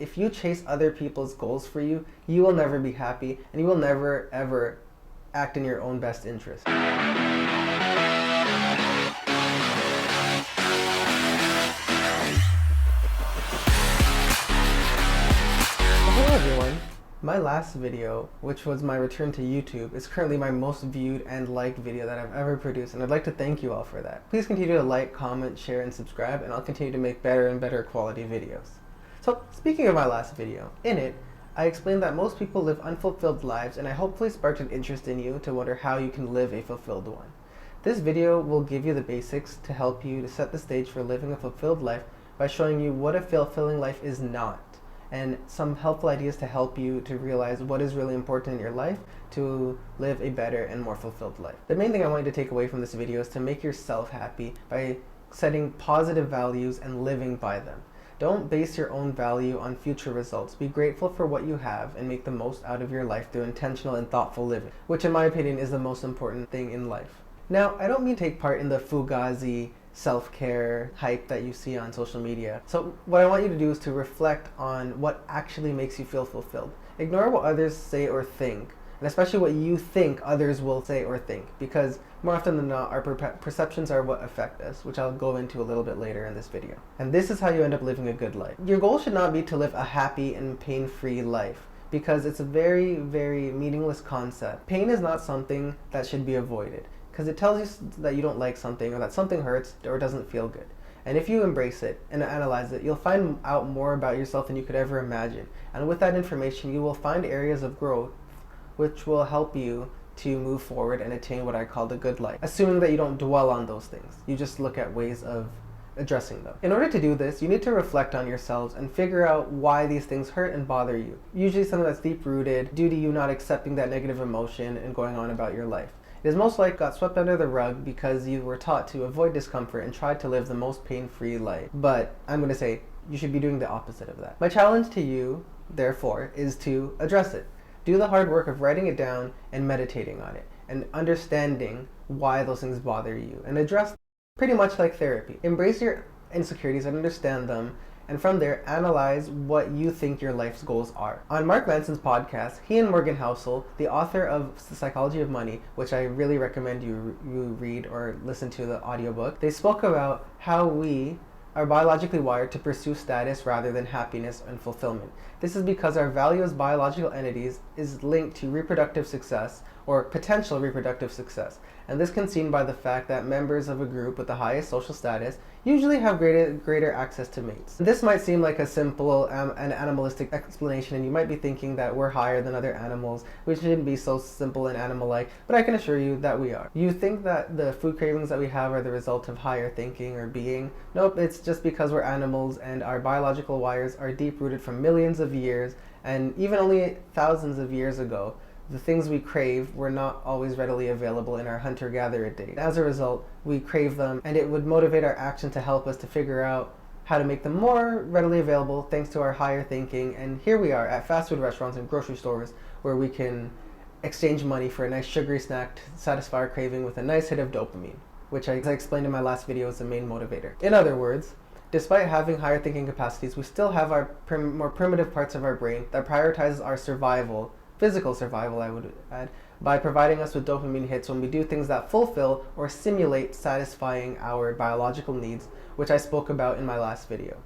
If you chase other people's goals for you, you will never be happy and you will never ever act in your own best interest. Hello everyone. My last video, which was my return to YouTube, is currently my most viewed and liked video that I've ever produced, and I'd like to thank you all for that. Please continue to like, comment, share, and subscribe, and I'll continue to make better and better quality videos. So, speaking of my last video, in it, I explained that most people live unfulfilled lives, and I hopefully sparked an interest in you to wonder how you can live a fulfilled one. This video will give you the basics to help you to set the stage for living a fulfilled life by showing you what a fulfilling life is not, and some helpful ideas to help you to realize what is really important in your life to live a better and more fulfilled life. The main thing I want you to take away from this video is to make yourself happy by setting positive values and living by them. Don't base your own value on future results. Be grateful for what you have and make the most out of your life through intentional and thoughtful living, which in my opinion is the most important thing in life. Now, I don't mean take part in the Fugazi self-care hype that you see on social media. So what I want you to do is to reflect on what actually makes you feel fulfilled. Ignore what others say or think, and especially what you think others will say or think, because more often than not, our perceptions are what affect us, which I'll go into a little bit later in this video. And this is how you end up living a good life. Your goal should not be to live a happy and pain-free life, because it's a very, very meaningless concept. Pain is not something that should be avoided, because it tells you that you don't like something, or that something hurts, or doesn't feel good. And if you embrace it and analyze it, you'll find out more about yourself than you could ever imagine. And with that information, you will find areas of growth which will help you to move forward and attain what I call the good life, assuming that you don't dwell on those things. You just look at ways of addressing them. In order to do this, you need to reflect on yourselves and figure out why these things hurt and bother you. Usually something that's deep-rooted due to you not accepting that negative emotion and going on about your life. It is most likely got swept under the rug because you were taught to avoid discomfort and try to live the most pain-free life. But I'm going to say you should be doing the opposite of that. My challenge to you, therefore, is to address it. Do the hard work of writing it down and meditating on it and understanding why those things bother you and address them, pretty much like therapy. Embrace your insecurities and understand them, and from there analyze what you think your life's goals are. On Mark Manson's podcast, he and Morgan Housel, the author of The Psychology of Money, which I really recommend you read or listen to the audiobook, they spoke about how we are biologically wired to pursue status rather than happiness and fulfillment. This is because our value as biological entities is linked to reproductive success or potential reproductive success. And this can be seen by the fact that members of a group with the highest social status usually have greater access to mates. This might seem like a simple and animalistic explanation, and you might be thinking that we're higher than other animals, which shouldn't be so simple and animal-like, but I can assure you that we are. You think that the food cravings that we have are the result of higher thinking or being? Nope, it's just because we're animals and our biological wires are deep-rooted from millions of years, and even only thousands of years ago, the things we crave were not always readily available in our hunter-gatherer days. As a result, we crave them, and it would motivate our action to help us to figure out how to make them more readily available thanks to our higher thinking. And here we are at fast food restaurants and grocery stores where we can exchange money for a nice sugary snack to satisfy our craving with a nice hit of dopamine, which, as I explained in my last video, is the main motivator. In other words, despite having higher thinking capacities, we still have our more primitive parts of our brain that prioritizes our survival, physical survival I would add, by providing us with dopamine hits when we do things that fulfill or simulate satisfying our biological needs, which I spoke about in my last video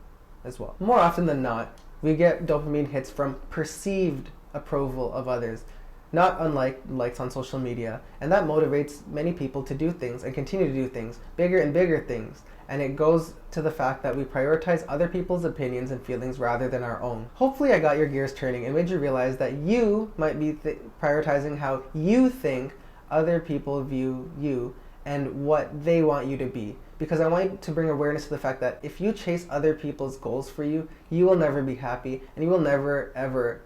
as well. More often than not, we get dopamine hits from perceived approval of others, not unlike likes on social media, and that motivates many people to do things and continue to do things, bigger and bigger things, and it goes to the fact that we prioritize other people's opinions and feelings rather than our own. Hopefully I got your gears turning and made you realize that you might be prioritizing how you think other people view you and what they want you to be. Because I want to bring awareness to the fact that if you chase other people's goals for you, you will never be happy and you will never ever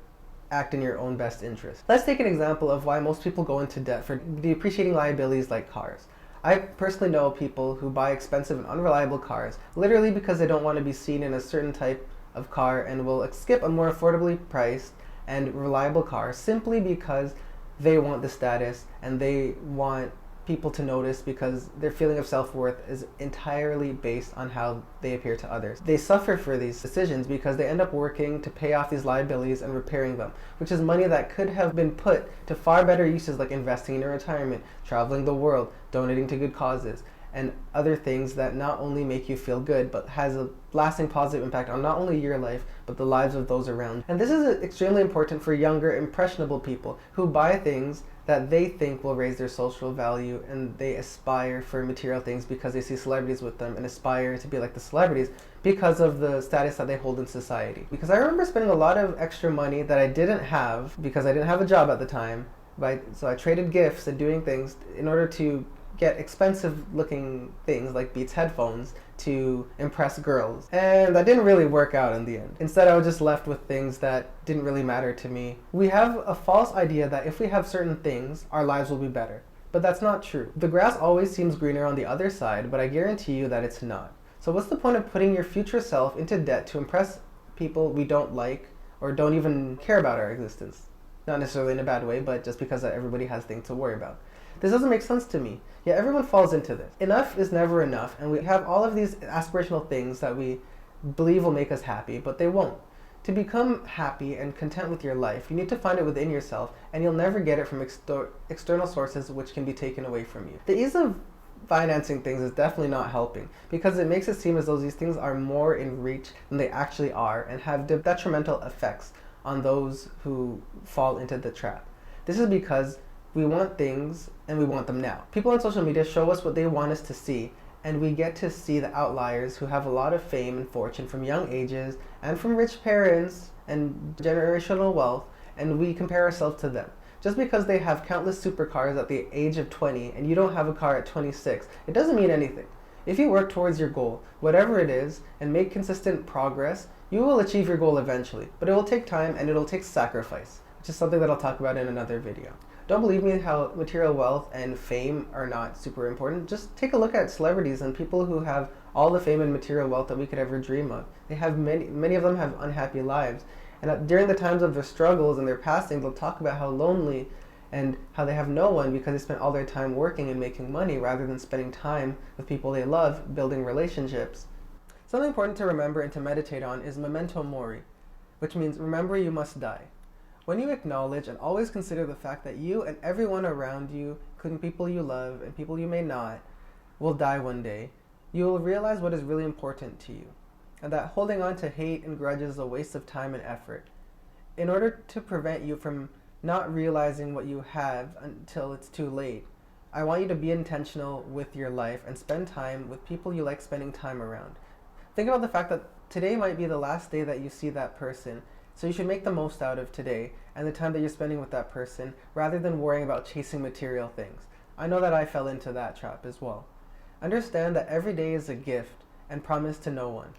act in your own best interest. Let's take an example of why most people go into debt for depreciating liabilities like cars. I personally know people who buy expensive and unreliable cars literally because they don't want to be seen in a certain type of car and will skip a more affordably priced and reliable car simply because they want the status and they want people to notice because their feeling of self-worth is entirely based on how they appear to others. They suffer for these decisions because they end up working to pay off these liabilities and repairing them, which is money that could have been put to far better uses, like investing in your retirement, traveling the world, donating to good causes, and other things that not only make you feel good, but has a lasting positive impact on not only your life, but the lives of those around. And this is extremely important for younger, impressionable people who buy things that they think will raise their social value, and they aspire for material things because they see celebrities with them and aspire to be like the celebrities because of the status that they hold in society. Because I remember spending a lot of extra money that I didn't have because I didn't have a job at the time, so I traded gifts and doing things in order to get expensive looking things like Beats headphones to impress girls. And that didn't really work out in the end. Instead, I was just left with things that didn't really matter to me. We have a false idea that if we have certain things, our lives will be better. But that's not true. The grass always seems greener on the other side, but I guarantee you that it's not. So what's the point of putting your future self into debt to impress people we don't like or don't even care about our existence? Not necessarily in a bad way, but just because everybody has things to worry about. This doesn't make sense to me. Yet everyone falls into this. Enough is never enough, and we have all of these aspirational things that we believe will make us happy, but they won't. To become happy and content with your life, you need to find it within yourself, and you'll never get it from external sources which can be taken away from you. The ease of financing things is definitely not helping, because it makes it seem as though these things are more in reach than they actually are and have detrimental effects on those who fall into the trap. This is because we want things and we want them now. People on social media show us what they want us to see, and we get to see the outliers who have a lot of fame and fortune from young ages and from rich parents and generational wealth, and we compare ourselves to them. Just because they have countless supercars at the age of 20 and you don't have a car at 26, it doesn't mean anything. If you work towards your goal, whatever it is, and make consistent progress, you will achieve your goal eventually, but it will take time and it will take sacrifice, which is something that I'll talk about in another video. Don't believe me how material wealth and fame are not super important. Just take a look at celebrities and people who have all the fame and material wealth that we could ever dream of. They have many of them have unhappy lives. And during the times of their struggles and their passing, they'll talk about how lonely and how they have no one because they spent all their time working and making money rather than spending time with people they love, building relationships. Something important to remember and to meditate on is memento mori, which means remember you must die. When you acknowledge and always consider the fact that you and everyone around you, including people you love and people you may not, will die one day, you will realize what is really important to you, and that holding on to hate and grudges is a waste of time and effort. In order to prevent you from not realizing what you have until it's too late, I want you to be intentional with your life and spend time with people you like spending time around. Think about the fact that today might be the last day that you see that person, so you should make the most out of today and the time that you're spending with that person rather than worrying about chasing material things. I know that I fell into that trap as well. Understand that every day is a gift and promise to no one.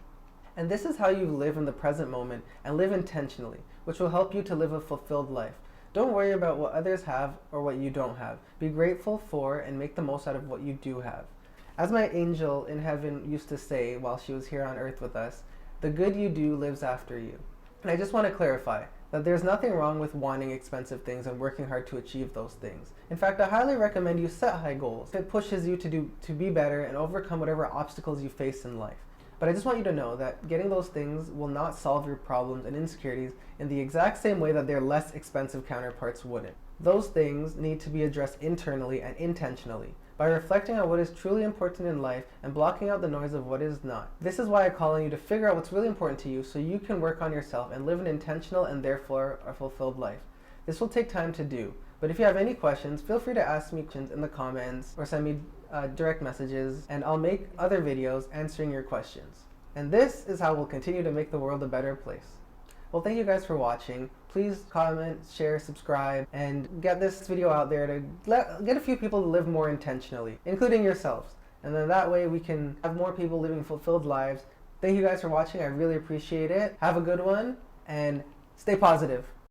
And this is how you live in the present moment and live intentionally, which will help you to live a fulfilled life. Don't worry about what others have or what you don't have. Be grateful for and make the most out of what you do have. As my angel in heaven used to say while she was here on earth with us, the good you do lives after you. And I just want to clarify that there's nothing wrong with wanting expensive things and working hard to achieve those things. In fact, I highly recommend you set high goals. It pushes you to be better and overcome whatever obstacles you face in life. But I just want you to know that getting those things will not solve your problems and insecurities in the exact same way that their less expensive counterparts wouldn't. Those things need to be addressed internally and intentionally, by reflecting on what is truly important in life and blocking out the noise of what is not. This is why I call on you to figure out what's really important to you so you can work on yourself and live an intentional and therefore a fulfilled life. This will take time to do, but if you have any questions, feel free to ask me questions in the comments or send me direct messages, and I'll make other videos answering your questions. And this is how we'll continue to make the world a better place. Well, thank you guys for watching. Please comment, share, subscribe, and get this video out there to get a few people to live more intentionally, including yourselves. And then that way we can have more people living fulfilled lives. Thank you guys for watching. I really appreciate it. Have a good one, and stay positive.